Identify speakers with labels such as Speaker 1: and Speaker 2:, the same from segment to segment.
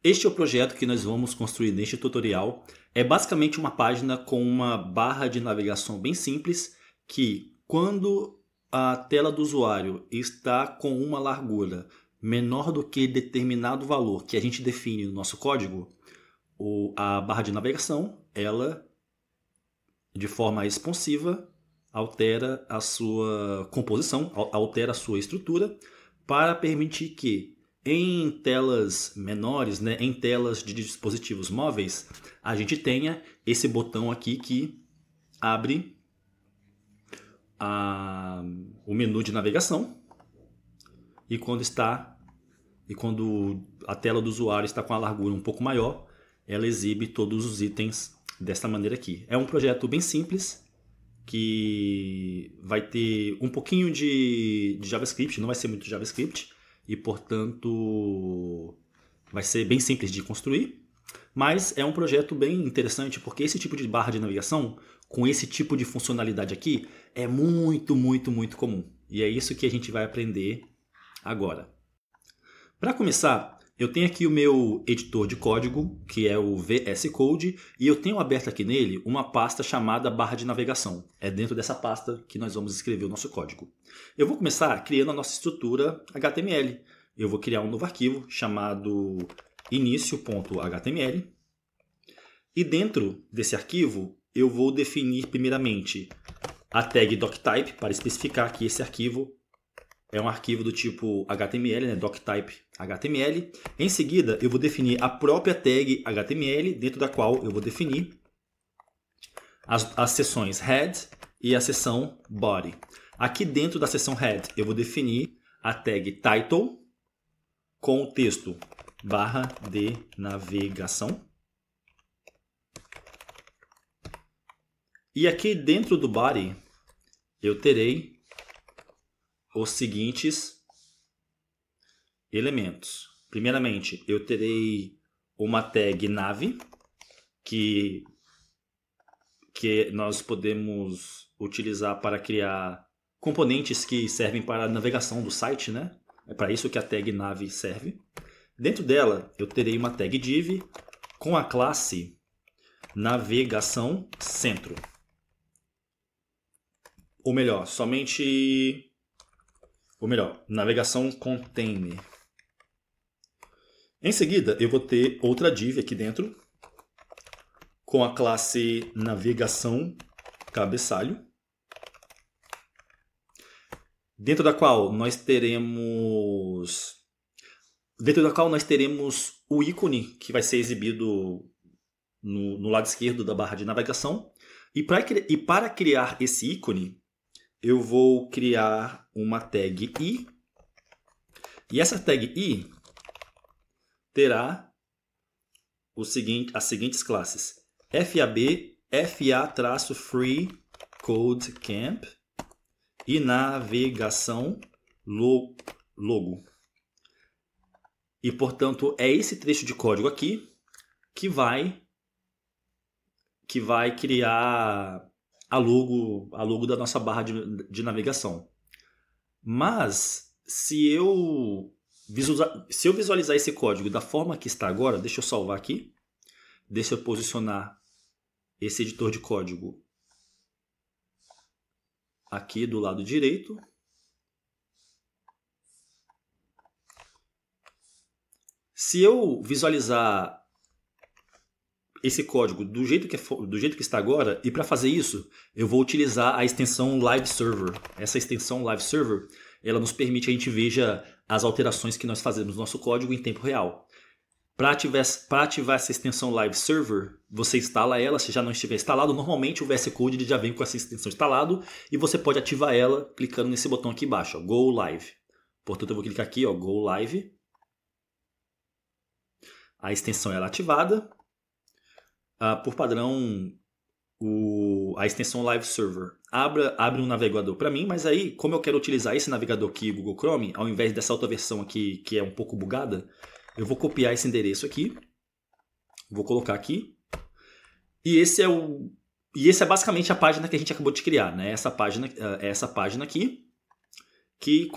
Speaker 1: Este é o projeto que nós vamos construir neste tutorial. É basicamente uma página com uma barra de navegação bem simples que, quando a tela do usuário está com uma largura menor do que determinado valor que a gente define no nosso código, a barra de navegação, ela, de forma responsiva, altera a sua composição, altera a sua estrutura para permitir que em telas menores, né, em telas de dispositivos móveis, a gente tenha esse botão aqui que abre o menu de navegação e quando a tela do usuário está com a largura um pouco maior, ela exibe todos os itens desta maneira aqui. É um projeto bem simples que vai ter um pouquinho de JavaScript, não vai ser muito JavaScript e, portanto, vai ser bem simples de construir. Mas é um projeto bem interessante porque esse tipo de barra de navegação, com esse tipo de funcionalidade aqui, é muito, muito, muito comum. E é isso que a gente vai aprender agora. Para começar, eu tenho aqui o meu editor de código, que é o VS Code, e eu tenho aberto aqui nele uma pasta chamada barra de navegação. É dentro dessa pasta que nós vamos escrever o nosso código. Eu vou começar criando a nossa estrutura HTML. Eu vou criar um novo arquivo chamado início.html. E dentro desse arquivo, eu vou definir primeiramente a tag doctype para especificar que esse arquivo é um arquivo do tipo HTML, né? Doctype HTML. Em seguida, eu vou definir a própria tag HTML, dentro da qual eu vou definir as seções head e a seção body. Aqui dentro da seção head, eu vou definir a tag title com o texto barra de navegação. E aqui dentro do body, eu terei os seguintes elementos. Primeiramente, eu terei uma tag nav, que nós podemos utilizar para criar componentes que servem para a navegação do site, né? É para isso que a tag nav serve. Dentro dela, eu terei uma tag div com a classe navegação centro. Ou melhor, navegação container. Em seguida, eu vou ter outra div aqui dentro com a classe navegação cabeçalho, dentro da qual nós teremos o ícone que vai ser exibido no lado esquerdo da barra de navegação. E para criar esse ícone, eu vou criar uma tag i. E essa tag i terá as seguintes classes: FAB, FA-Free Code Camp e navegação logo. E, portanto, é esse trecho de código aqui que vai criar a logo da nossa barra de navegação. Mas, se eu visualizar esse código da forma que está agora, deixa eu salvar aqui, deixa eu posicionar esse editor de código aqui do lado direito. Se eu visualizar esse código do jeito que está agora, e para fazer isso, eu vou utilizar a extensão Live Server. Essa extensão Live Server, ela nos permite que a gente veja as alterações que nós fazemos no nosso código em tempo real. Para ativar essa extensão Live Server, você instala ela. Se já não estiver instalado, normalmente o VS Code ele já vem com essa extensão instalado e você pode ativar ela clicando nesse botão aqui embaixo, ó, Go Live. Portanto, eu vou clicar aqui, ó, Go Live. A extensão ela é ativada. Por padrão, a extensão Live Server abre um navegador para mim, mas aí, como eu quero utilizar esse navegador aqui, Google Chrome, ao invés dessa outra versão aqui, que é um pouco bugada, eu vou copiar esse endereço aqui, vou colocar aqui, e esse é basicamente a página que a gente acabou de criar, né? Essa página aqui, que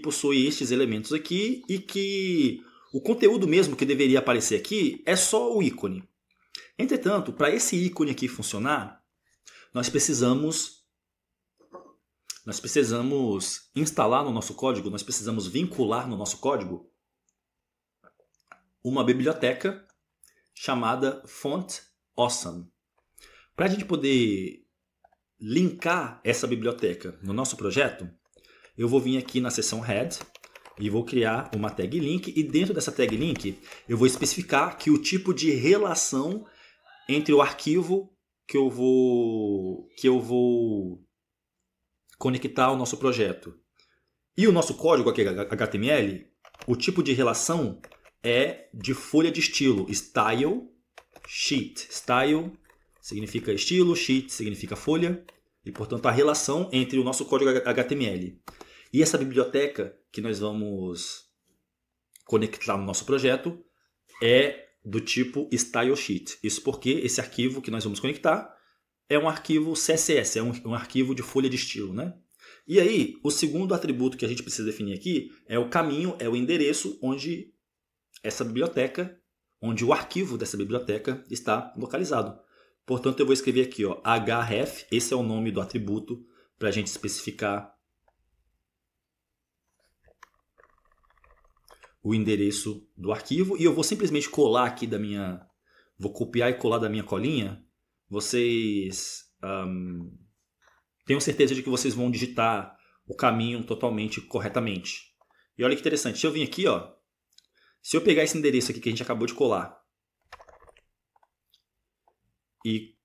Speaker 1: possui estes elementos aqui, e que O conteúdo mesmo que deveria aparecer aqui é só o ícone. Entretanto, para esse ícone aqui funcionar, nós precisamos instalar no nosso código, nós precisamos vincular no nosso código uma biblioteca chamada Font Awesome. Para a gente poder linkar essa biblioteca no nosso projeto, eu vou vir aqui na seção Head e vou criar uma tag link, e dentro dessa tag link eu vou especificar que o tipo de relação entre o arquivo que eu vou conectar ao nosso projeto e o nosso código aqui, HTML, o tipo de relação é de folha de estilo, style sheet. Style significa estilo, sheet significa folha, e portanto a relação entre o nosso código HTML e essa biblioteca que nós vamos conectar no nosso projeto é do tipo style sheet. Isso porque esse arquivo que nós vamos conectar é um arquivo CSS, é um arquivo de folha de estilo, né? E aí, o segundo atributo que a gente precisa definir aqui é o caminho, é o endereço onde essa biblioteca, onde o arquivo dessa biblioteca está localizado. Portanto, eu vou escrever aqui, ó, href, esse é o nome do atributo para a gente especificar o endereço do arquivo, e eu vou simplesmente colar aqui vou copiar e colar da minha colinha. Vocês tenho certeza de que vocês vão digitar o caminho totalmente corretamente. E olha que interessante, se eu vir aqui, ó, se eu pegar esse endereço aqui que a gente acabou de colar e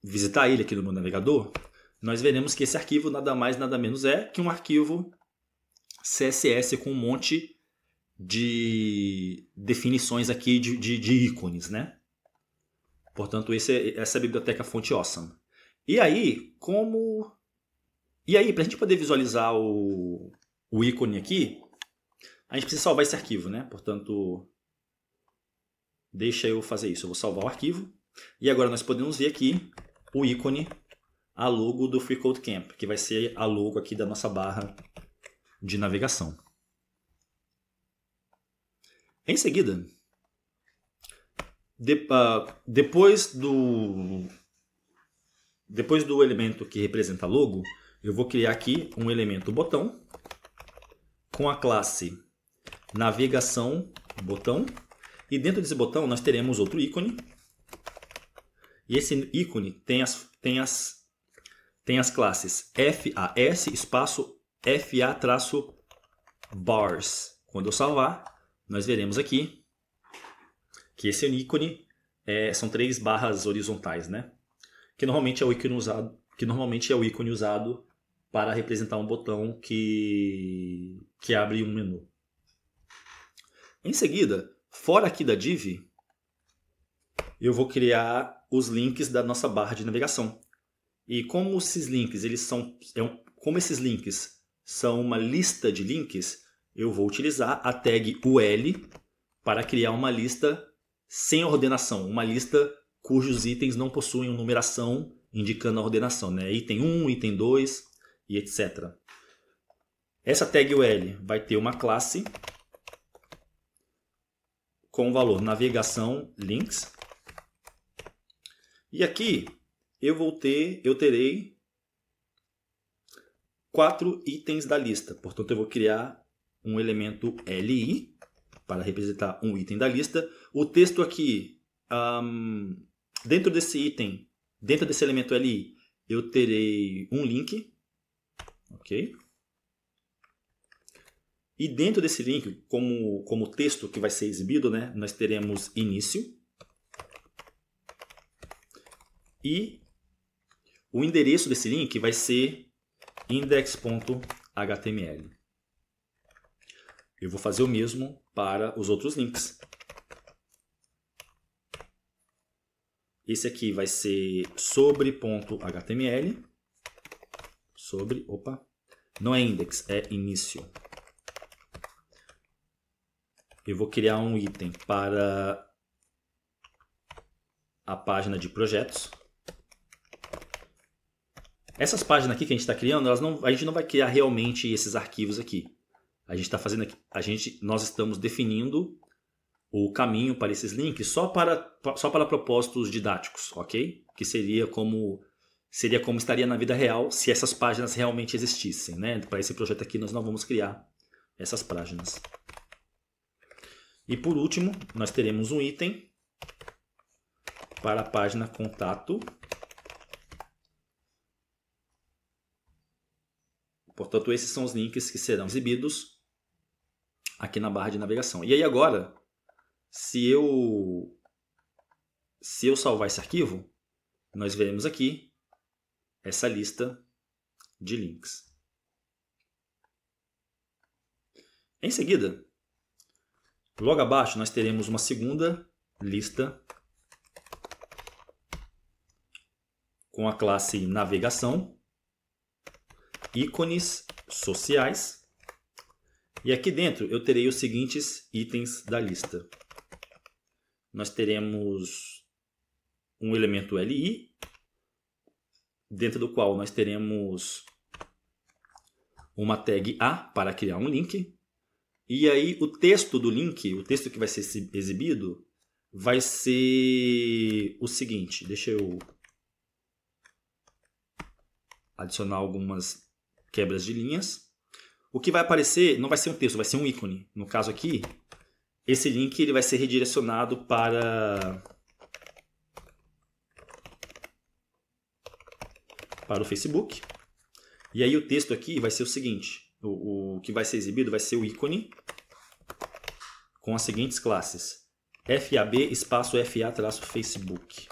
Speaker 1: visitar ele aqui no meu navegador, nós veremos que esse arquivo nada mais nada menos é que um arquivo CSS com um monte de definições aqui de ícones, né? Portanto, essa é a biblioteca Font Awesome. E aí, para a gente poder visualizar o ícone aqui, a gente precisa salvar esse arquivo, né? Portanto, deixa eu fazer isso. Eu vou salvar o arquivo. E agora nós podemos ver aqui o ícone, a logo do FreeCodeCamp, que vai ser a logo aqui da nossa barra de navegação. Em seguida, depois do elemento que representa a logo, eu vou criar aqui um elemento botão com a classe navegação botão, e dentro desse botão nós teremos outro ícone, e esse ícone tem as classes FAS espaço FA-bars. Quando eu salvar, nós veremos aqui que esse ícone são 3 barras horizontais, né? Que normalmente é o ícone usado para representar um botão que abre um menu. Em seguida, fora aqui da div, eu vou criar os links da nossa barra de navegação. E como esses links são uma lista de links, eu vou utilizar a tag UL para criar uma lista sem ordenação, uma lista cujos itens não possuem uma numeração indicando a ordenação, né? Item 1, item 2 e etc. Essa tag UL vai ter uma classe com o valor navegação links. E aqui eu terei 4 itens da lista. Portanto, eu vou criar um elemento LI para representar um item da lista. O texto aqui, dentro desse item, dentro desse elemento LI, eu terei um link. Ok? E dentro desse link, como texto que vai ser exibido, né, nós teremos início. E o endereço desse link vai ser index.html. Eu vou fazer o mesmo para os outros links. Esse aqui vai ser sobre.html. Não é index, é início. Eu vou criar um item para a página de projetos. Essas páginas aqui que a gente está criando, a gente não vai criar realmente esses arquivos aqui. A gente está fazendo aqui, nós estamos definindo o caminho para esses links só para propósitos didáticos, ok? Que seria como estaria na vida real se essas páginas realmente existissem, né? Para esse projeto aqui nós não vamos criar essas páginas. E por último, nós teremos um item para a página contato. Portanto, esses são os links que serão exibidos aqui na barra de navegação. E aí agora, se eu salvar esse arquivo, nós veremos aqui essa lista de links. Em seguida, logo abaixo nós teremos uma segunda lista com a classe navegação, ícones sociais, e aqui dentro eu terei os seguintes itens da lista. Nós teremos um elemento LI, dentro do qual nós teremos uma tag A para criar um link. E aí o texto do link, o texto que vai ser exibido, vai ser o seguinte. Deixa eu adicionar algumas quebras de linhas. O que vai aparecer não vai ser um texto, vai ser um ícone. No caso aqui, esse link ele vai ser redirecionado para o Facebook. E aí o texto aqui vai ser o seguinte. O que vai ser exibido vai ser o ícone com as seguintes classes. FAB espaço FA-Facebook.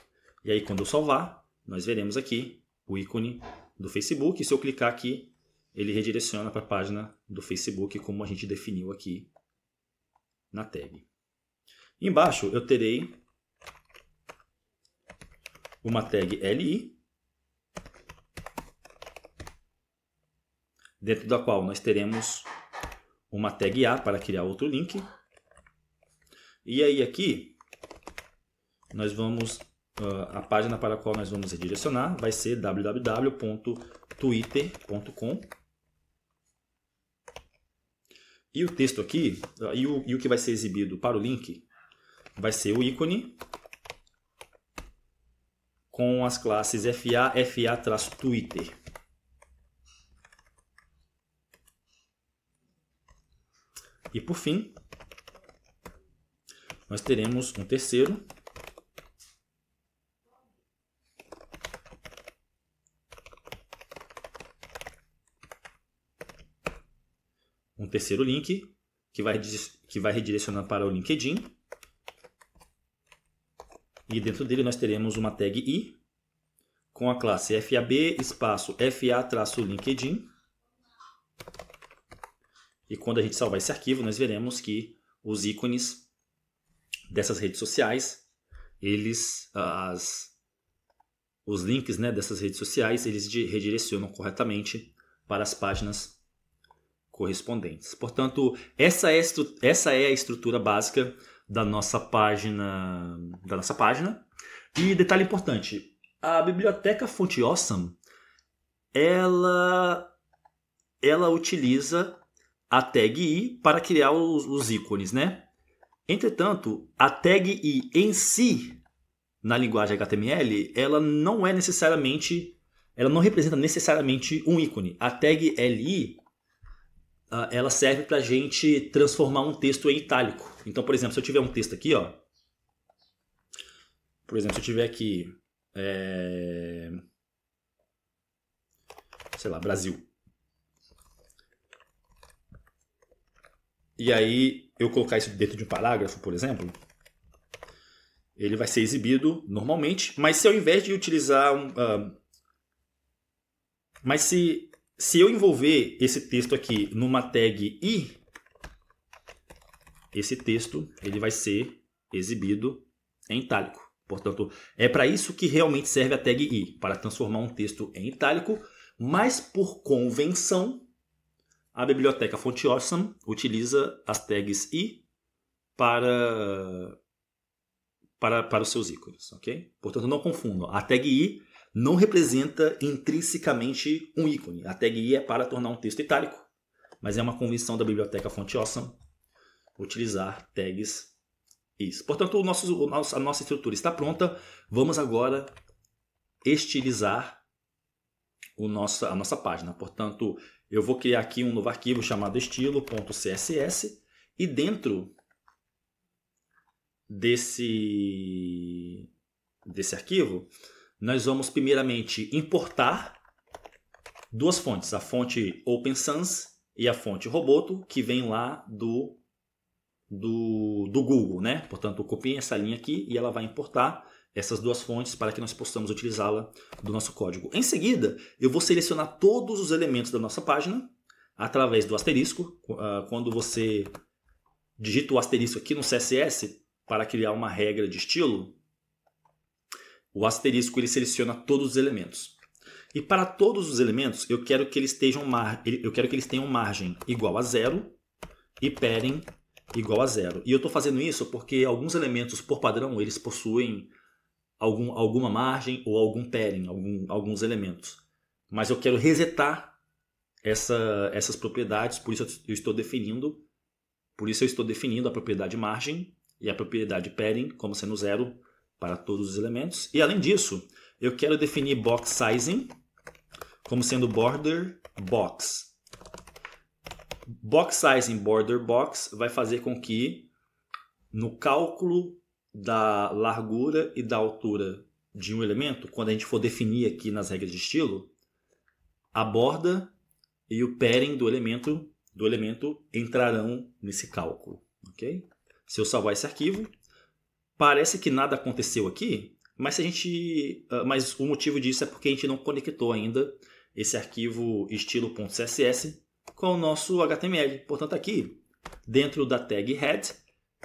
Speaker 1: E aí quando eu salvar, nós veremos aqui o ícone do Facebook. E se eu clicar aqui, ele redireciona para a página do Facebook como a gente definiu aqui na tag. Embaixo eu terei uma tag LI, dentro da qual nós teremos uma tag A para criar outro link. E aí aqui nós vamos a página para a qual nós vamos redirecionar vai ser www.twitter.com. E o texto aqui, e o que vai ser exibido para o link, vai ser o ícone com as classes FA, FA-Twitter. E por fim, nós teremos um terceiro link que vai redirecionar para o LinkedIn. E dentro dele nós teremos uma tag I com a classe FAB espaço FA-LinkedIn. E quando a gente salvar esse arquivo, nós veremos que os ícones dessas redes sociais, os links, né, dessas redes sociais, eles redirecionam corretamente para as páginas correspondentes. Portanto, essa é a estrutura básica da nossa página. E detalhe importante, a biblioteca Fonte Awesome, ela utiliza a tag I para criar os ícones, né? Entretanto, a tag I em si, na linguagem HTML, ela não representa necessariamente um ícone. A tag LI, ela serve para a gente transformar um texto em itálico. Então, por exemplo, se eu tiver um texto aqui, ó, por exemplo, se eu tiver aqui, sei lá, Brasil. E aí eu colocar isso dentro de um parágrafo, por exemplo, ele vai ser exibido normalmente, mas se ao invés de utilizar mas se eu envolver esse texto aqui numa tag I, esse texto ele vai ser exibido em itálico. Portanto, é para isso que realmente serve a tag I, para transformar um texto em itálico, mas por convenção, a biblioteca Fonte Awesome utiliza as tags I para os seus ícones, ok? Portanto, não confundam. A tag I não representa intrinsecamente um ícone. A tag I é para tornar um texto itálico, mas é uma convenção da biblioteca Fonte Awesome utilizar tags Isso. Portanto, a nossa estrutura está pronta. Vamos agora estilizar a nossa página. Portanto, eu vou criar aqui um novo arquivo chamado estilo.css e dentro desse arquivo, nós vamos primeiramente importar duas fontes, a fonte Open Sans e a fonte Roboto, que vem lá do Google, né? Portanto, copiem essa linha aqui e ela vai importar essas duas fontes para que nós possamos utilizá-la do nosso código. Em seguida, eu vou selecionar todos os elementos da nossa página através do asterisco. Quando você digita o asterisco aqui no CSS para criar uma regra de estilo, o asterisco ele seleciona todos os elementos. E para todos os elementos, eu quero que eles tenham margem igual a 0 e padding igual a 0. E eu estou fazendo isso porque alguns elementos, por padrão, eles possuem alguma margem ou algum padding, alguns elementos. Mas eu quero resetar essas propriedades, por isso eu estou definindo a propriedade margem e a propriedade padding como sendo 0 para todos os elementos. E além disso, eu quero definir box sizing como sendo border box. Box sizing border box vai fazer com que no cálculo da largura e da altura de um elemento, quando a gente for definir aqui nas regras de estilo, a borda e o padding do elemento entrarão nesse cálculo. Okay? Se eu salvar esse arquivo, parece que nada aconteceu aqui, mas o motivo disso é porque a gente não conectou ainda esse arquivo estilo.css com o nosso HTML. Portanto, aqui, dentro da tag head,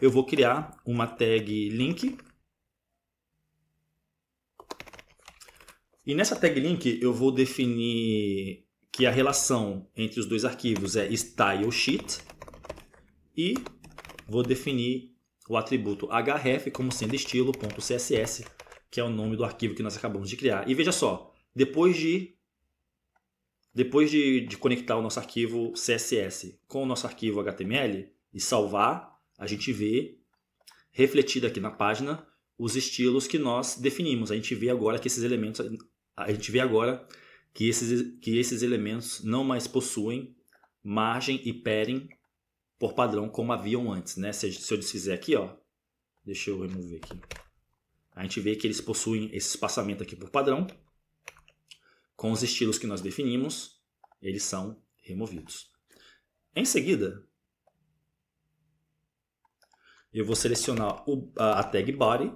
Speaker 1: eu vou criar uma tag link. E nessa tag link eu vou definir que a relação entre os dois arquivos é stylesheet e vou definir o atributo href como sendo estilo.css, que é o nome do arquivo que nós acabamos de criar. E veja só, depois de conectar o nosso arquivo CSS com o nosso arquivo HTML e salvar, a gente vê refletido aqui na página os estilos que nós definimos. A gente vê agora que esses elementos não mais possuem margem e padding por padrão como haviam antes, né? Se eu desfizer aqui, ó, deixa eu remover aqui. A gente vê que eles possuem esse espaçamento aqui por padrão. Com os estilos que nós definimos, eles são removidos. Em seguida, eu vou selecionar a tag body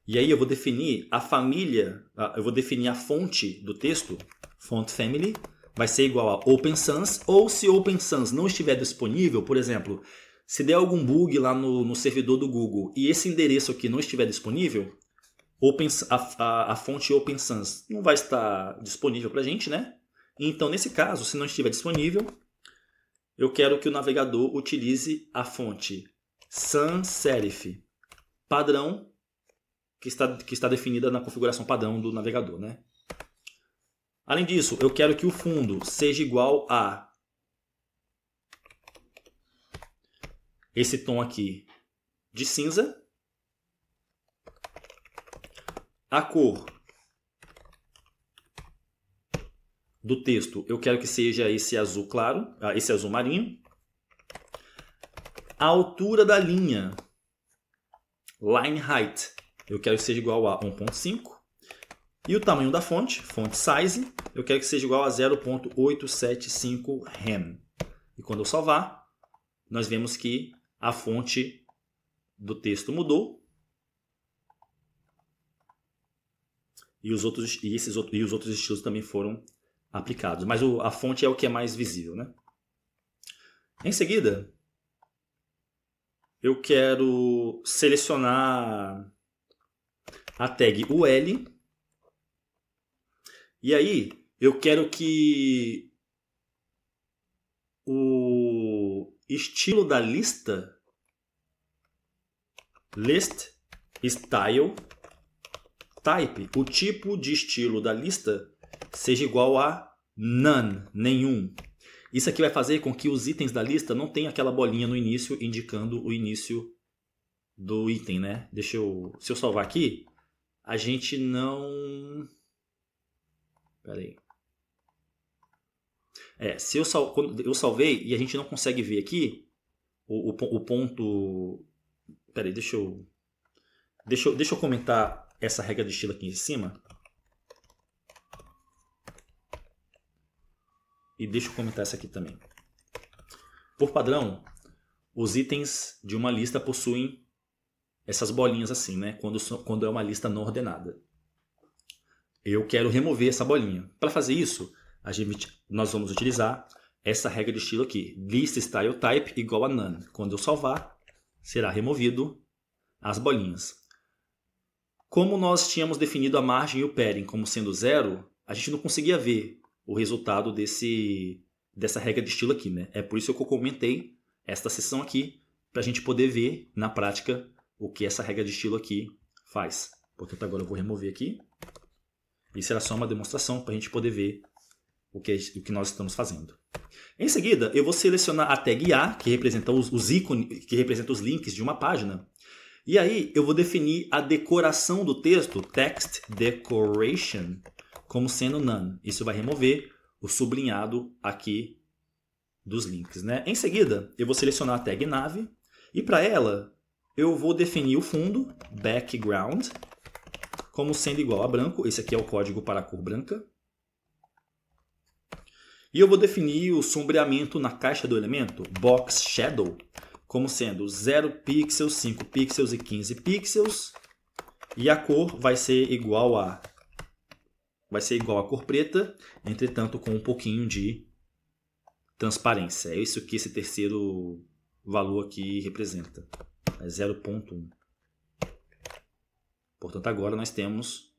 Speaker 1: e aí eu vou definir a família, eu vou definir a fonte do texto, font family, vai ser igual a Open Sans, ou se Open Sans não estiver disponível, por exemplo, se der algum bug lá no servidor do Google e esse endereço aqui não estiver disponível, a fonte Open Sans não vai estar disponível para a gente, né? Então, nesse caso, se não estiver disponível, eu quero que o navegador utilize a fonte sans serif padrão que está definida na configuração padrão do navegador, né? Além disso, eu quero que o fundo seja igual a esse tom aqui de cinza. A cor do texto eu quero que seja esse azul claro, esse azul marinho. A altura da linha, line height, eu quero que seja igual a 1.5. E o tamanho da fonte, font size, eu quero que seja igual a 0.875 rem. E quando eu salvar, nós vemos que a fonte do texto mudou. E os outros estilos também foram aplicados. Mas a fonte é o que é mais visível, né? Em seguida, eu quero selecionar a tag UL. E aí, eu quero que o estilo da lista, list style type, o tipo de estilo da lista seja igual a none, nenhum. Isso aqui vai fazer com que os itens da lista não tenham aquela bolinha no início indicando o início do item, né? Se eu salvar aqui, a gente não... Pera aí. Quando eu salvei e a gente não consegue ver aqui o ponto... Pera aí, deixa eu comentar essa regra de estilo aqui em cima. E deixa eu comentar essa aqui também. Por padrão, os itens de uma lista possuem essas bolinhas assim, né? Quando é uma lista não ordenada. Eu quero remover essa bolinha. Para fazer isso, nós vamos utilizar essa regra de estilo aqui. List style type igual a none. Quando eu salvar, será removido as bolinhas. Como nós tínhamos definido a margem e o padding como sendo 0, a gente não conseguia ver o resultado dessa regra de estilo aqui, né? É por isso que eu comentei esta seção aqui, para a gente poder ver na prática o que essa regra de estilo aqui faz. Portanto, agora eu vou remover aqui. E será só uma demonstração para a gente poder ver o que nós estamos fazendo. Em seguida, eu vou selecionar a tag A, que representa os ícones, que representa os links de uma página. E aí eu vou definir a decoração do texto, text decoration, como sendo none. Isso vai remover o sublinhado aqui dos links, né? Em seguida, eu vou selecionar a tag nave e para ela eu vou definir o fundo, background, como sendo igual a branco. Esse aqui é o código para a cor branca. E eu vou definir o sombreamento na caixa do elemento, box shadow, como sendo 0 pixels, 5 pixels e 15 pixels. E a cor vai ser igual a cor preta, entretanto com um pouquinho de transparência. É isso que esse terceiro valor aqui representa. É 0.1. Portanto, agora nós temos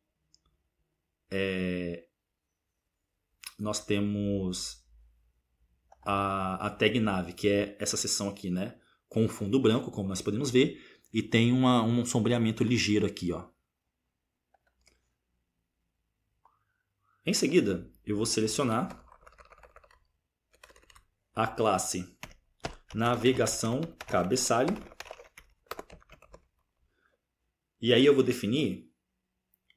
Speaker 1: a tag nave, que é essa seção aqui, né? Com o fundo branco, como nós podemos ver, e tem um sombreamento ligeiro aqui, ó. Em seguida, eu vou selecionar a classe navegação cabeçalho. E aí eu vou definir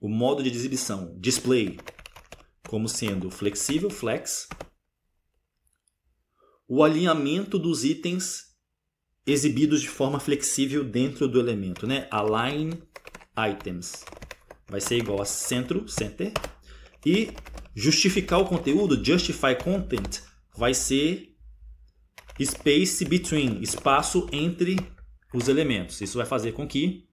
Speaker 1: o modo de exibição, display, como sendo flexível, flex. O alinhamento dos itens exibidos de forma flexível dentro do elemento, né? Align items vai ser igual a centro, center. E justificar o conteúdo, justify content, vai ser space between, espaço entre os elementos. Isso vai fazer com que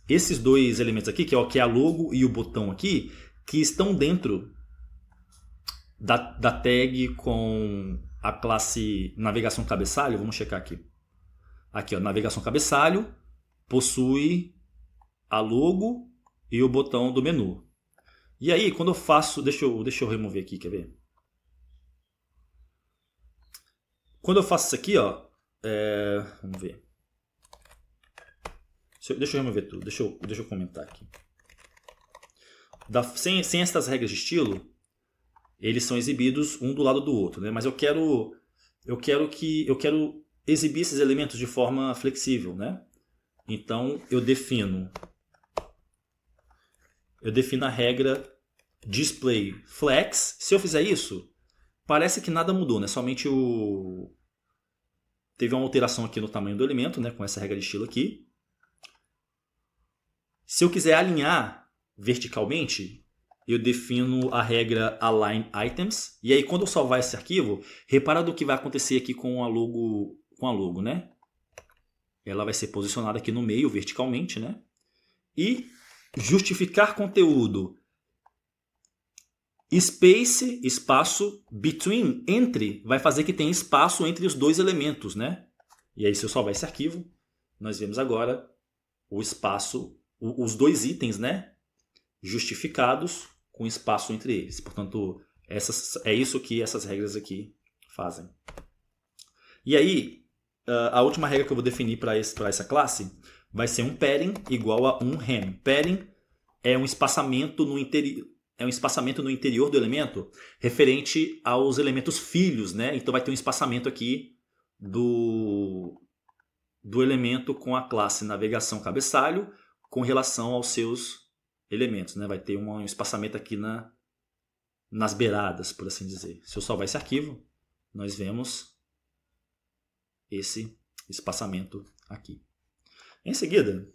Speaker 1: esses dois elementos aqui, que é a logo e o botão aqui, que estão dentro da tag com a classe navegação cabeçalho, vamos checar aqui. Aqui, ó, navegação cabeçalho possui a logo e o botão do menu. E aí, quando eu faço... Deixa eu remover aqui, quer ver? Quando eu faço isso aqui, ó... vamos ver. Deixa eu remover tudo. Deixa eu comentar aqui. Sem essas regras de estilo, eles são exibidos um do lado do outro, né? Mas eu quero exibir esses elementos de forma flexível, né? Então eu defino a regra display flex. Se eu fizer isso, parece que nada mudou, né? Somente teve uma alteração aqui no tamanho do elemento, né? Com essa regra de estilo aqui. Se eu quiser alinhar verticalmente, eu defino a regra align items. E aí, quando eu salvar esse arquivo, repara do que vai acontecer aqui com a logo, né? Ela vai ser posicionada aqui no meio, verticalmente, né? E justificar conteúdo, space, espaço, between, entre, vai fazer que tenha espaço entre os dois elementos, né? E aí, se eu salvar esse arquivo, nós vemos agora o espaço, os dois itens, né? Justificados com espaço entre eles. Portanto, é isso que essas regras aqui fazem. E aí, a última regra que eu vou definir para essa classe vai ser um padding igual a um hem. Padding é um espaçamento no interior do elemento referente aos elementos filhos, né? Então vai ter um espaçamento aqui do elemento com a classe navegação cabeçalho com relação aos seus elementos, né? Vai ter um espaçamento aqui nas beiradas, por assim dizer. Se eu salvar esse arquivo, nós vemos esse espaçamento aqui. Em seguida,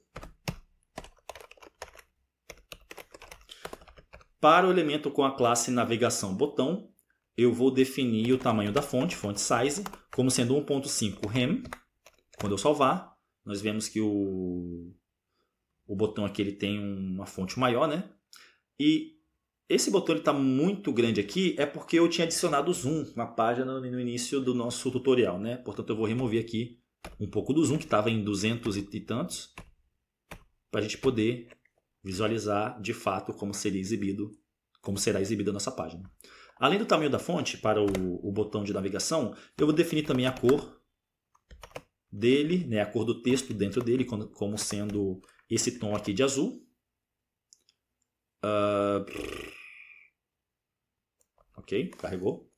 Speaker 1: para o elemento com a classe navegação botão, eu vou definir o tamanho da fonte size, como sendo 1.5 rem. Quando eu salvar, nós vemos que o botão aqui ele tem uma fonte maior, né? E esse botão está muito grande aqui é porque eu tinha adicionado o zoom na página no início do nosso tutorial, né? Portanto, eu vou remover aqui um pouco do zoom, que estava em 200 e tantos, para a gente poder visualizar de fato como será exibida a nossa página. Além do tamanho da fonte para o botão de navegação, eu vou definir também a cor dele, né, a cor do texto dentro dele, como sendo esse tom aqui de azul. Ok, carregou.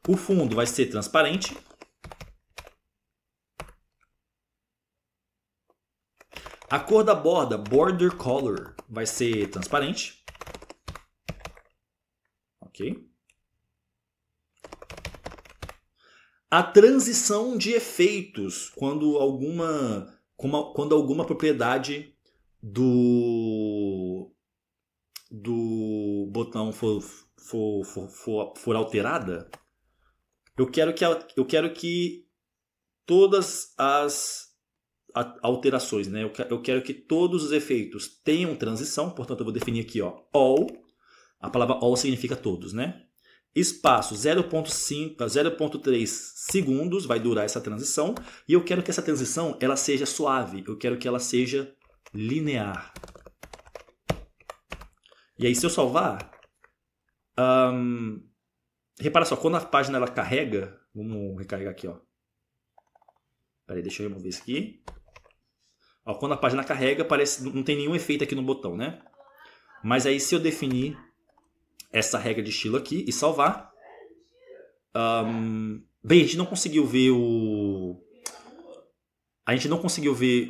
Speaker 1: O fundo vai ser transparente. A cor da borda, border color, vai ser transparente. Ok. A transição de efeitos, quando alguma propriedade do botão for alterada, eu quero que todas as alterações, né? Eu quero que todos os efeitos tenham transição, portanto eu vou definir aqui, ó, all. A palavra all significa todos, né? Espaço 0.5 a 0.3 segundos vai durar essa transição. E eu quero que essa transição ela seja suave. Eu quero que ela seja linear. E aí, se eu salvar... repara só, quando a página ela carrega... Vamos recarregar aqui, ó. Peraí, deixa eu remover isso aqui. Ó, quando a página carrega, não tem nenhum efeito aqui no botão, né? Mas aí, se eu definir essa regra de estilo aqui e salvar. Bem, a gente não conseguiu ver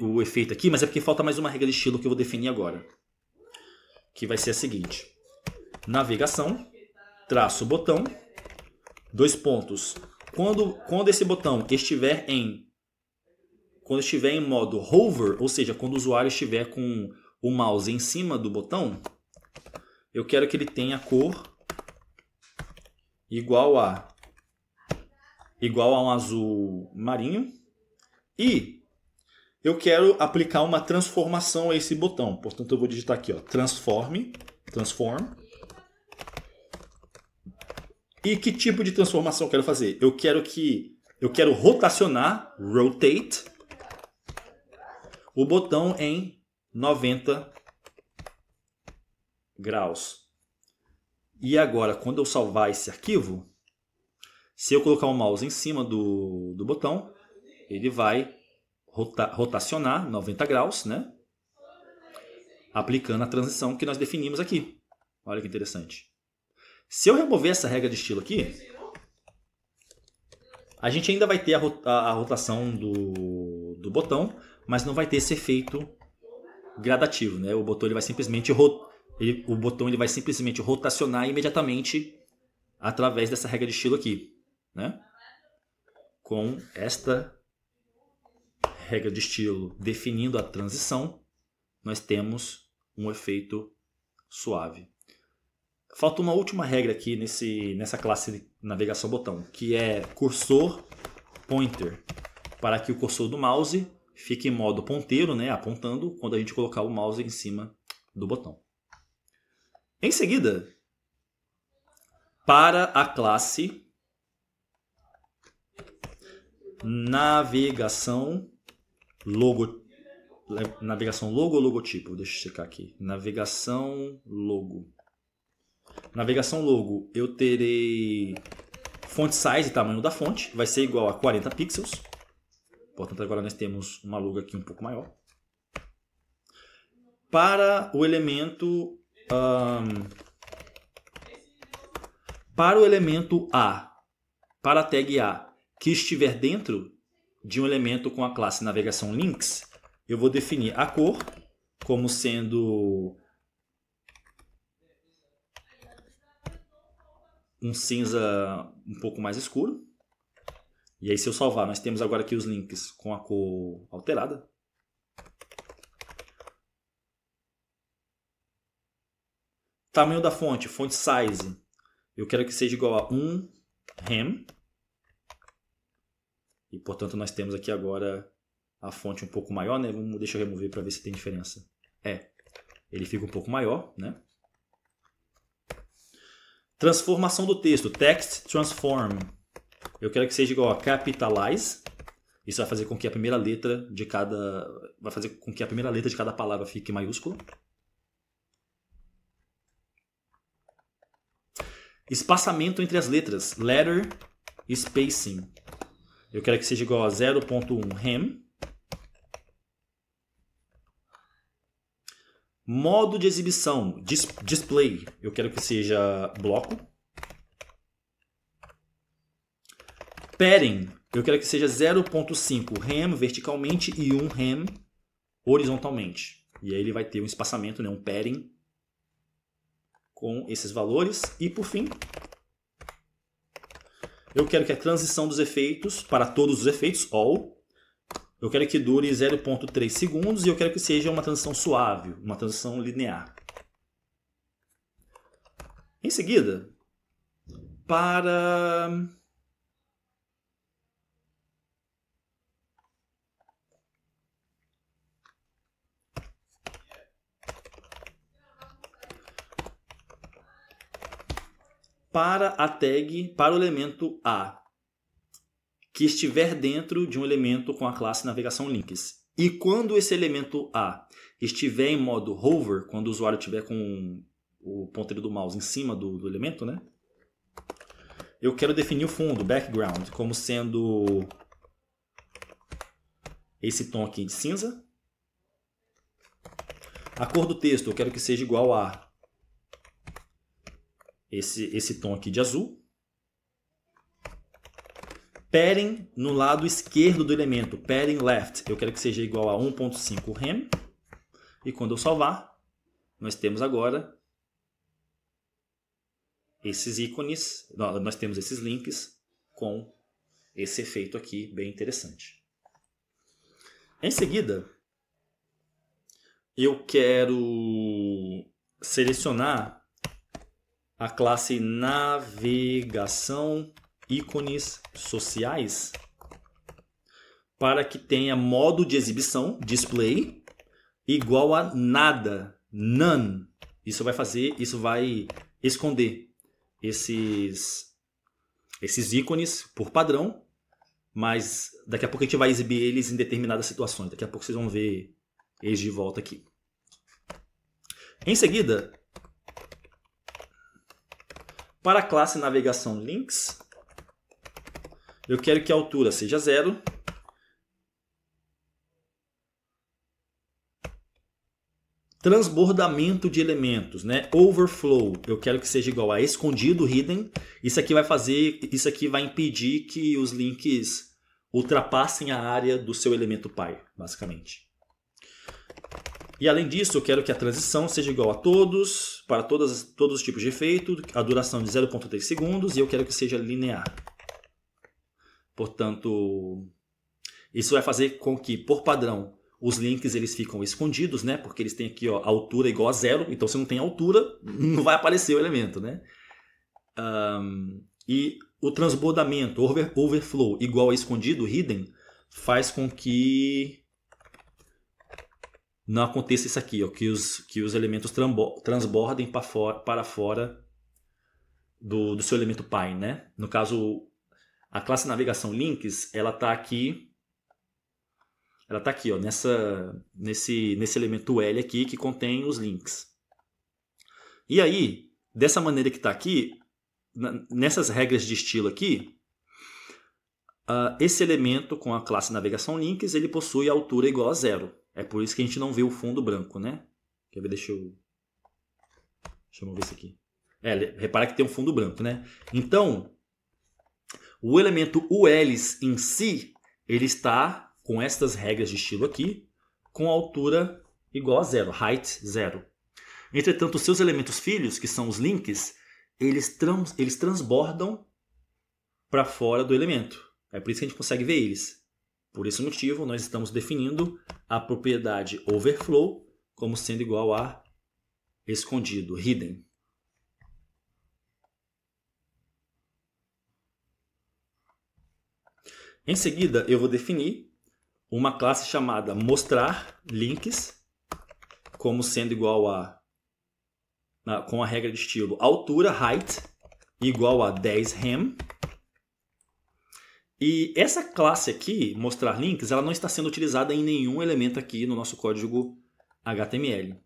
Speaker 1: o efeito aqui, mas é porque falta mais uma regra de estilo que eu vou definir agora. Que vai ser a seguinte. Navegação, traço botão, 2 pontos. Quando esse botão estiver em modo hover, ou seja, quando o usuário estiver com o mouse em cima do botão, eu quero que ele tenha cor igual a um azul marinho. E eu quero aplicar uma transformação a esse botão. Portanto, eu vou digitar aqui, ó, transform. E que tipo de transformação eu quero fazer? Eu quero rotacionar, rotate, o botão em 90 graus. E agora, quando eu salvar esse arquivo, se eu colocar o mouse em cima do botão, ele vai rotacionar 90 graus, né? Aplicando a transição que nós definimos aqui. Olha que interessante. Se eu remover essa regra de estilo aqui, a gente ainda vai ter a rotação do botão, mas não vai ter esse efeito gradativo, né? O botão ele vai simplesmente rotacionar imediatamente através dessa regra de estilo aqui, né? Com esta regra de estilo definindo a transição, nós temos um efeito suave. Falta uma última regra aqui nessa classe de navegação botão, que é cursor pointer, para que o cursor do mouse fique em modo ponteiro, né, apontando quando a gente colocar o mouse em cima do botão. Em seguida, para a classe navegação logo logotipo, deixa eu checar aqui. Navegação logo, eu terei font size, tamanho da fonte, vai ser igual a 40 pixels. Portanto, agora nós temos uma logo aqui um pouco maior. Para o elemento A, para a tag A, que estiver dentro de um elemento com a classe navegação links, eu vou definir a cor como sendo um cinza um pouco mais escuro. E aí, se eu salvar, nós temos agora aqui os links com a cor alterada. Tamanho da fonte, font size, eu quero que seja igual a 1 rem. E, portanto, nós temos aqui agora a fonte um pouco maior, né? Deixa eu remover para ver se tem diferença. Ele fica um pouco maior, né? Transformação do texto, text transform. Eu quero que seja igual a capitalize. Isso vai fazer com que a primeira letra de cada palavra fique maiúscula. Espaçamento entre as letras, letter spacing. Eu quero que seja igual a 0.1 rem. Modo de exibição, display. Eu quero que seja bloco. Padding. Eu quero que seja 0.5 rem verticalmente e 1 rem horizontalmente. E aí ele vai ter um espaçamento, né, um padding com esses valores. E por fim, eu quero que a transição dos efeitos, para todos os efeitos, all, eu quero que dure 0.3 segundos e eu quero que seja uma transição suave, uma transição linear. Em seguida, para a tag, para o elemento A, que estiver dentro de um elemento com a classe navegação links. E quando esse elemento A estiver em modo hover, quando o usuário estiver com o ponteiro do mouse em cima do elemento, né? Eu quero definir o fundo, background, como sendo esse tom aqui de cinza. A cor do texto eu quero que seja igual a esse tom aqui de azul. Padding no lado esquerdo do elemento, padding left, eu quero que seja igual a 1.5 rem. E quando eu salvar, nós temos agora esses ícones, nós temos esses links com esse efeito aqui bem interessante. Em seguida, eu quero selecionar a classe navegação ícones sociais para que tenha modo de exibição, display, igual a nada, none. Isso vai esconder esses ícones por padrão, mas daqui a pouco a gente vai exibir eles em determinadas situações. Daqui a pouco vocês vão ver eles de volta aqui. Em seguida, para a classe navegação links, eu quero que a altura seja 0. Transbordamento de elementos, né? Overflow, eu quero que seja igual a escondido, hidden. Isso aqui vai impedir que os links ultrapassem a área do seu elemento pai, basicamente. E além disso, eu quero que a transição seja igual a todos, para todos os tipos de efeito, a duração de 0.3 segundos e eu quero que seja linear. Portanto, isso vai fazer com que, por padrão, os links eles ficam escondidos, né? Porque eles têm aqui, ó, a altura igual a 0. Então, se não tem altura, não vai aparecer o elemento, né? E o transbordamento, overflow, igual a escondido, hidden, faz com que não aconteça isso aqui, ó, que os elementos transbordem para fora do seu elemento pai, né? No caso, a classe navegação links, ela está aqui, ó, nesse elemento L aqui que contém os links. E aí, dessa maneira que está aqui, nessas regras de estilo aqui, esse elemento com a classe navegação links, ele possui a altura igual a 0. É por isso que a gente não vê o fundo branco, né? Quer ver? Deixa eu ver isso aqui. Repara que tem um fundo branco, né? Então, o elemento UL em si, ele está com estas regras de estilo aqui, com altura igual a 0, height 0. Entretanto, os seus elementos filhos, que são os links, eles transbordam para fora do elemento. É por isso que a gente consegue ver eles. Por esse motivo, nós estamos definindo a propriedade overflow como sendo igual a escondido, hidden. Em seguida, eu vou definir uma classe chamada mostrar links como sendo igual a, com a regra de estilo altura, height, igual a 10 rem. E essa classe aqui, mostrar links, ela não está sendo utilizada em nenhum elemento aqui no nosso código HTML.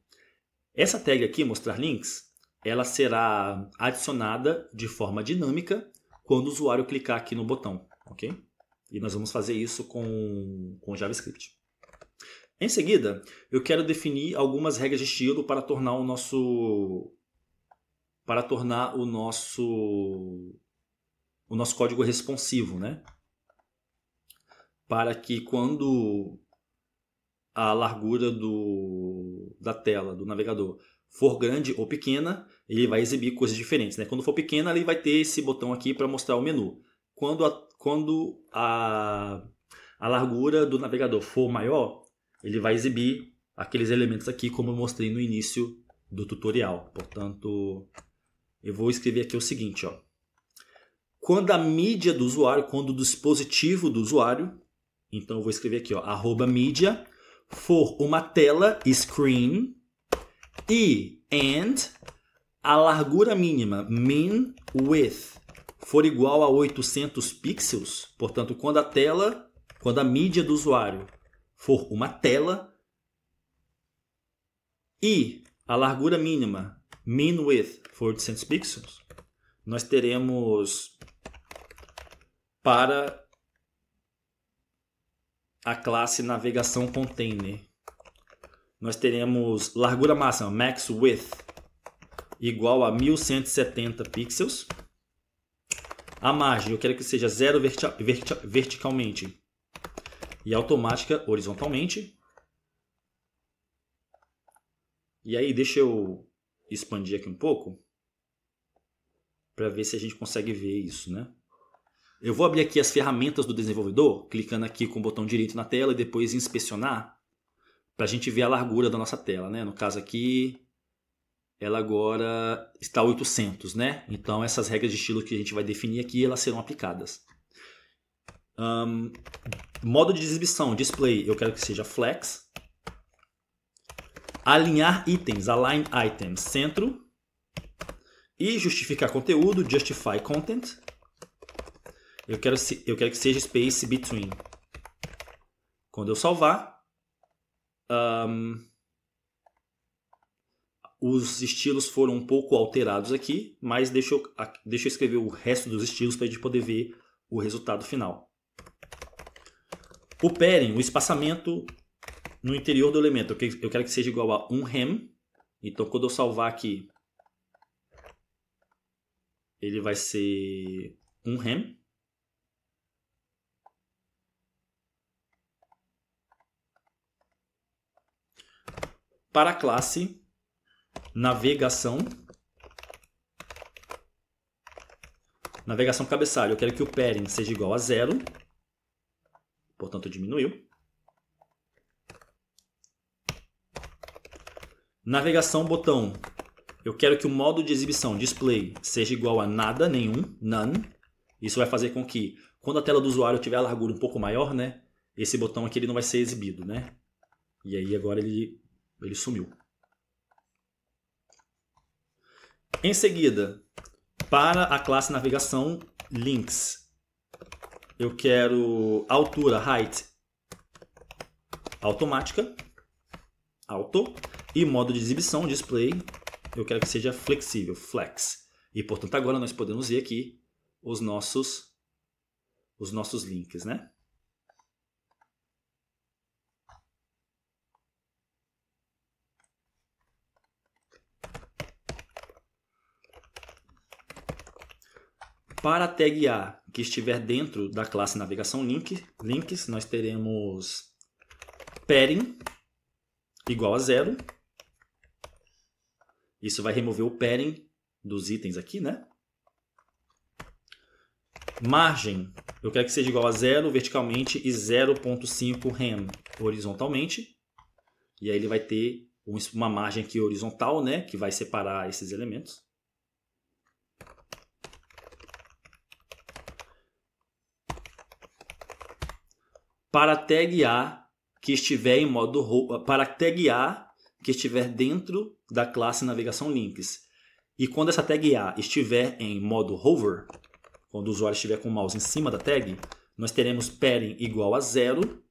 Speaker 1: Essa tag aqui, mostrar links, ela será adicionada de forma dinâmica quando o usuário clicar aqui no botão, ok? E nós vamos fazer isso com JavaScript. Em seguida, eu quero definir algumas regras de estilo para tornar o nosso código responsivo, né? Para que quando a largura da tela, do navegador, for grande ou pequena, ele vai exibir coisas diferentes, né? Quando for pequena, ele vai ter esse botão aqui para mostrar o menu. Quando a largura do navegador for maior, ele vai exibir aqueles elementos aqui, como eu mostrei no início do tutorial. Portanto, eu vou escrever aqui o seguinte, ó. Quando a mídia do usuário, quando o dispositivo do usuário, então eu vou escrever aqui, ó, @media, for uma tela, screen, and a largura mínima, min width, for igual a 800 pixels, portanto, quando a mídia do usuário for uma tela e a largura mínima, min width, for 800 pixels, nós teremos para a classe navegação container, nós teremos largura máxima, max width, igual a 1170 pixels. A margem eu quero que seja 0 verticalmente e automática horizontalmente. E aí deixa eu expandir aqui um pouco para ver se a gente consegue ver isso, né? Eu vou abrir aqui as ferramentas do desenvolvedor, clicando aqui com o botão direito na tela e depois inspecionar, para a gente ver a largura da nossa tela, né? No caso aqui, ela agora está 800, né? Então essas regras de estilo que a gente vai definir aqui, elas serão aplicadas. Modo de exibição, display, eu quero que seja flex. Alinhar itens, align items, centro. E justificar conteúdo, justify content. Eu quero que seja space between. Quando eu salvar, os estilos foram um pouco alterados aqui, mas deixa eu escrever o resto dos estilos para a gente poder ver o resultado final. O padding, o espaçamento no interior do elemento, eu quero que seja igual a 1 rem. Então, quando eu salvar aqui, ele vai ser 1 rem. Para a classe navegação cabeçalho, eu quero que o padding seja igual a 0. Portanto, diminuiu. Navegação botão, eu quero que o modo de exibição, display, seja igual a nada, nenhum, none. Isso vai fazer com que, quando a tela do usuário tiver a largura um pouco maior, né, esse botão aqui ele não vai ser exibido, né? E aí agora ele sumiu. Em seguida, para a classe navegação links, eu quero altura, height, automática, auto, e modo de exibição, display, eu quero que seja flexível, flex. E portanto agora nós podemos ver aqui os nossos links, né? Para taguear, que estiver dentro da classe navegação links, nós teremos padding igual a 0. Isso vai remover o padding dos itens aqui, né? Margem, eu quero que seja igual a 0 verticalmente e 0.5 rem horizontalmente. E aí ele vai ter uma margem aqui horizontal, né? Que vai separar esses elementos. Para tag A que estiver em modo para tag A que estiver dentro da classe navegação links. E quando essa tag A estiver em modo hover, quando o usuário estiver com o mouse em cima da tag, nós teremos padding igual a 0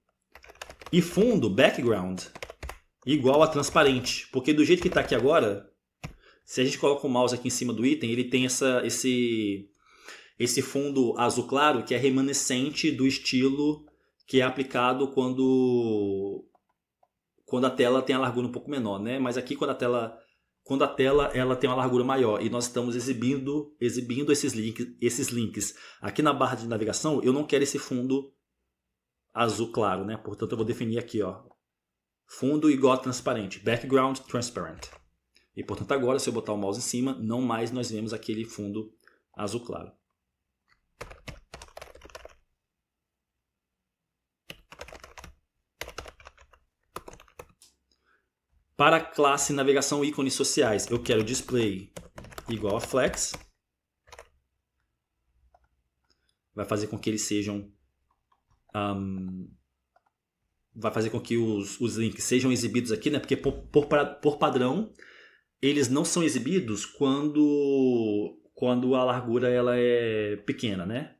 Speaker 1: e fundo, background, igual a transparente. Porque do jeito que está aqui agora, se a gente coloca o mouse aqui em cima do item, ele tem esse fundo azul claro que é remanescente do estilo que é aplicado quando a tela tem a largura um pouco menor, né? Mas aqui quando a tela ela tem uma largura maior e nós estamos exibindo esses links aqui na barra de navegação, eu não quero esse fundo azul claro, né? Portanto, eu vou definir aqui, ó, fundo igual a transparente, background transparent. E portanto agora, se eu botar o mouse em cima, não mais nós vemos aquele fundo azul claro. Para a classe navegação ícones sociais, eu quero display igual a flex. Vai fazer com que eles sejam... vai fazer com que os links sejam exibidos aqui, né? Porque por padrão, eles não são exibidos quando a largura ela é pequena, né?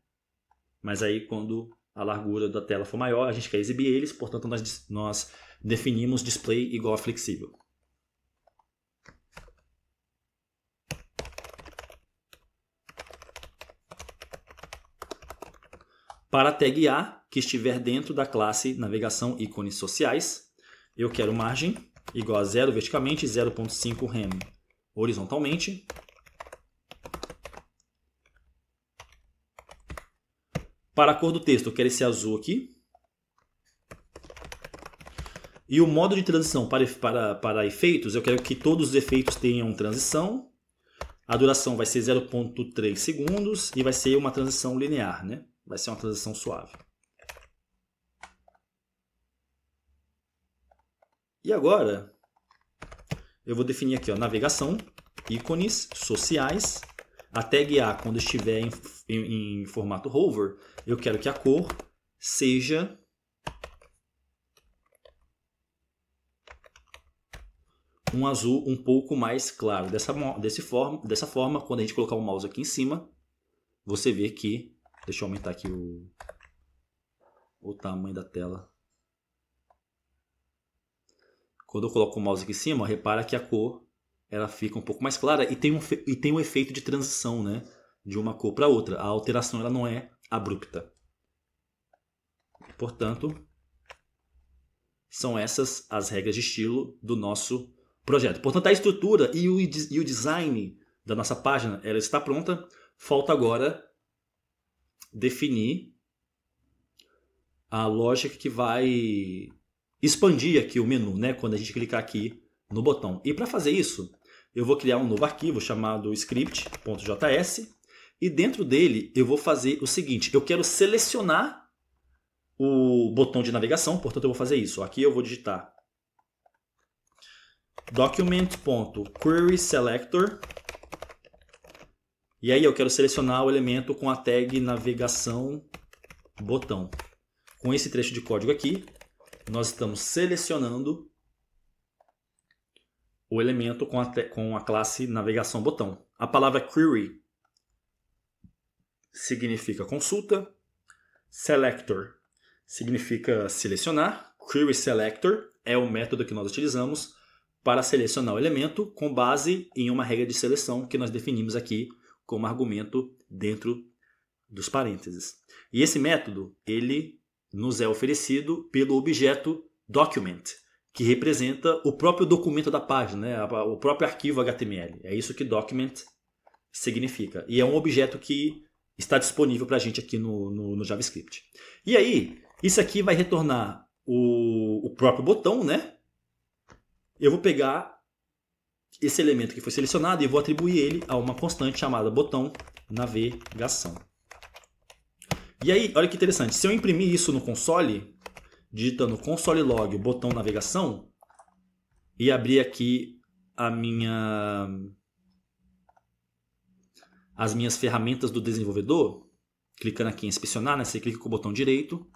Speaker 1: Mas aí quando a largura da tela for maior, a gente quer exibir eles, portanto nós definimos display igual a flexível. Para a tag A, que estiver dentro da classe navegação ícones sociais, eu quero margem igual a 0 verticalmente e 0.5 rem horizontalmente. Para a cor do texto, eu quero esse azul aqui. E o modo de transição para efeitos, eu quero que todos os efeitos tenham transição. A duração vai ser 0.3 segundos e vai ser uma transição linear, né? Vai ser uma transição suave. E agora, eu vou definir aqui, ó, navegação, ícones, sociais. A tag A, quando estiver em formato hover, eu quero que a cor seja um azul um pouco mais claro. Dessa forma, quando a gente colocar o mouse aqui em cima, você vê que... Deixa eu aumentar aqui o tamanho da tela. Quando eu coloco o mouse aqui em cima, repara que a cor ela fica um pouco mais clara e tem um efeito de transição, né? De uma cor para outra. A alteração ela não é abrupta. Portanto, são essas as regras de estilo do nosso projeto. Portanto, a estrutura e o design da nossa página ela está pronta. Falta agora definir a lógica que vai expandir aqui o menu, né? Quando a gente clicar aqui no botão. E para fazer isso, eu vou criar um novo arquivo chamado script.js e dentro dele eu vou fazer o seguinte. Eu quero selecionar o botão de navegação, portanto eu vou fazer isso. Aqui eu vou digitar document.querySelector e aí eu quero selecionar o elemento com a tag navegação botão. Com esse trecho de código aqui, nós estamos selecionando o elemento com a classe navegação botão. A palavra query significa consulta, selector significa selecionar, query selector é o método que nós utilizamos para selecionar o elemento com base em uma regra de seleção que nós definimos aqui como argumento dentro dos parênteses. E esse método, ele nos é oferecido pelo objeto document, que representa o próprio documento da página, né? O próprio arquivo HTML. É isso que document significa. E é um objeto que está disponível para a gente aqui no JavaScript. E aí, isso aqui vai retornar o próprio botão, né? Eu vou pegar esse elemento que foi selecionado e vou atribuir ele a uma constante chamada botão navegação. E aí, olha que interessante, se eu imprimir isso no console, digitando console log botão navegação, e abrir aqui as minhas ferramentas do desenvolvedor, clicando aqui em inspecionar, né? Você clica com o botão direito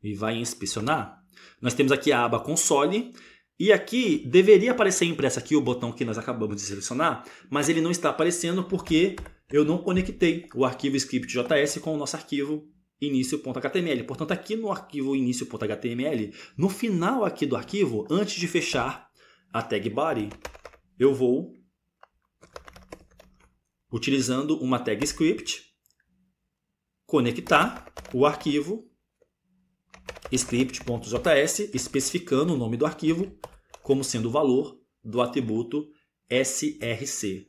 Speaker 1: e vai em inspecionar. Nós temos aqui a aba console e aqui deveria aparecer impresso aqui o botão que nós acabamos de selecionar, mas ele não está aparecendo porque eu não conectei o arquivo script.js com o nosso arquivo início.html. Portanto, aqui no arquivo início.html, no final aqui do arquivo, antes de fechar a tag body, eu vou, utilizando uma tag script, conectar o arquivo script.js, especificando o nome do arquivo como sendo o valor do atributo src.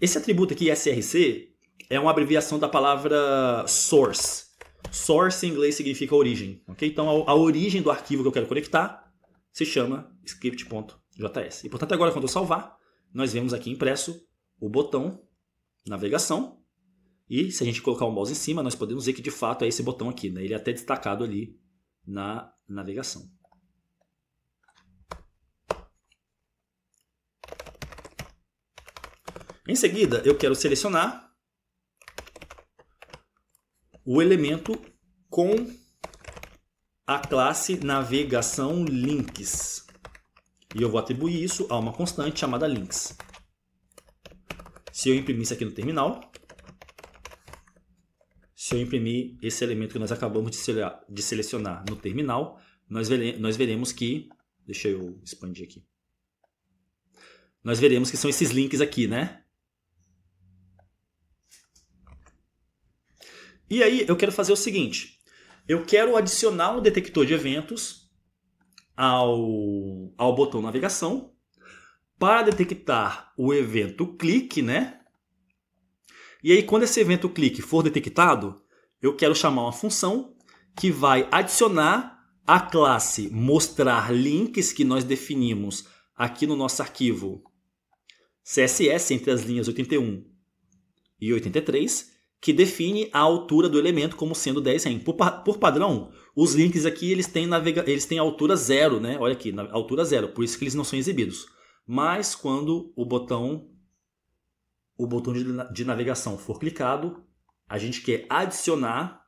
Speaker 1: Esse atributo aqui, src, é uma abreviação da palavra source. Source em inglês significa origem. Okay? Então, a origem do arquivo que eu quero conectar se chama script.js. E, portanto, agora quando eu salvar, nós vemos aqui impresso o botão navegação. E se a gente colocar o mouse em cima, nós podemos ver que de fato é esse botão aqui, né? Ele é até destacado ali na navegação. Em seguida, eu quero selecionar o elemento com a classe navegação links. E eu vou atribuir isso a uma constante chamada links. Se eu imprimir isso aqui no terminal, se eu imprimir esse elemento que nós acabamos de selecionar no terminal, nós veremos que... Deixa eu expandir aqui. Nós veremos que são esses links aqui, né? E aí eu quero fazer o seguinte. Eu quero adicionar um detector de eventos ao botão navegação para detectar o evento clique, né? E aí, quando esse evento clique for detectado, eu quero chamar uma função que vai adicionar a classe mostrar links que nós definimos aqui no nosso arquivo CSS entre as linhas 81 e 83, que define a altura do elemento como sendo 10 rem. Por padrão, os links aqui eles têm altura 0, né? Olha aqui, altura 0, por isso que eles não são exibidos. Mas quando o botão de navegação for clicado, a gente quer adicionar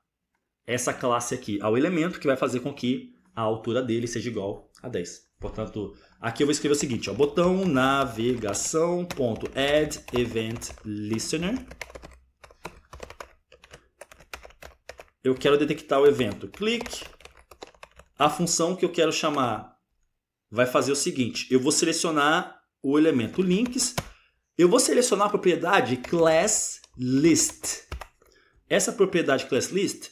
Speaker 1: essa classe aqui ao elemento, que vai fazer com que a altura dele seja igual a 10. Portanto, aqui eu vou escrever o seguinte, ó, botão navegação.addEventListener. Eu quero detectar o evento click. A função que eu quero chamar vai fazer o seguinte, eu vou selecionar o elemento links. Eu vou selecionar a propriedade classList. Essa propriedade classList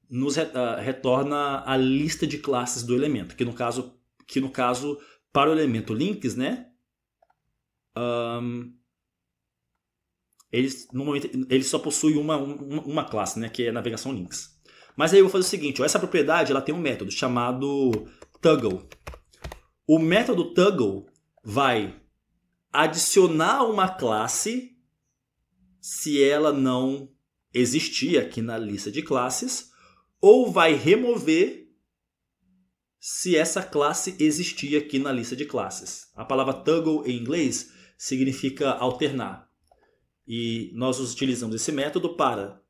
Speaker 1: nos retorna a lista de classes do elemento, que no caso para o elemento links, né? Ele só possui uma classe, né? Que é a navegação links. Mas aí eu vou fazer o seguinte, ó, essa propriedade ela tem um método chamado toggle. O método toggle vai adicionar uma classe se ela não existir aqui na lista de classes, ou vai remover se essa classe existir aqui na lista de classes. A palavra toggle em inglês significa alternar. E nós utilizamos esse método para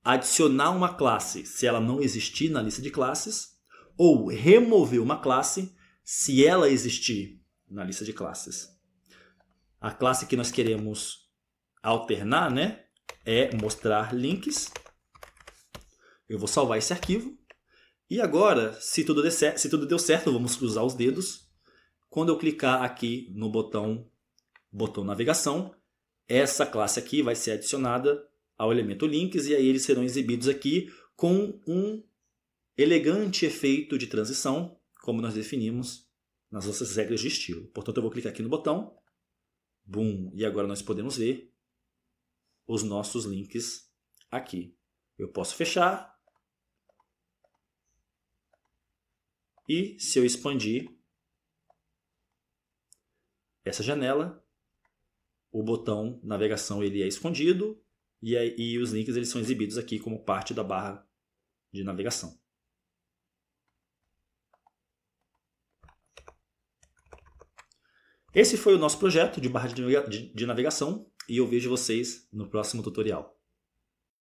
Speaker 1: adicionar uma classe se ela não existir na lista de classes, ou remover uma classe se ela existir na lista de classes. A classe que nós queremos alternar, né, é mostrar links. Eu vou salvar esse arquivo. E agora, se tudo deu certo, vamos cruzar os dedos. Quando eu clicar aqui no botão navegação, essa classe aqui vai ser adicionada ao elemento links e aí eles serão exibidos aqui com um elegante efeito de transição, como nós definimos nas nossas regras de estilo. Portanto, eu vou clicar aqui no botão. Boom! E agora nós podemos ver os nossos links aqui. Eu posso fechar. E se eu expandir essa janela, o botão navegação ele é escondido e os links eles são exibidos aqui como parte da barra de navegação. Esse foi o nosso projeto de barra de navegação e eu vejo vocês no próximo tutorial.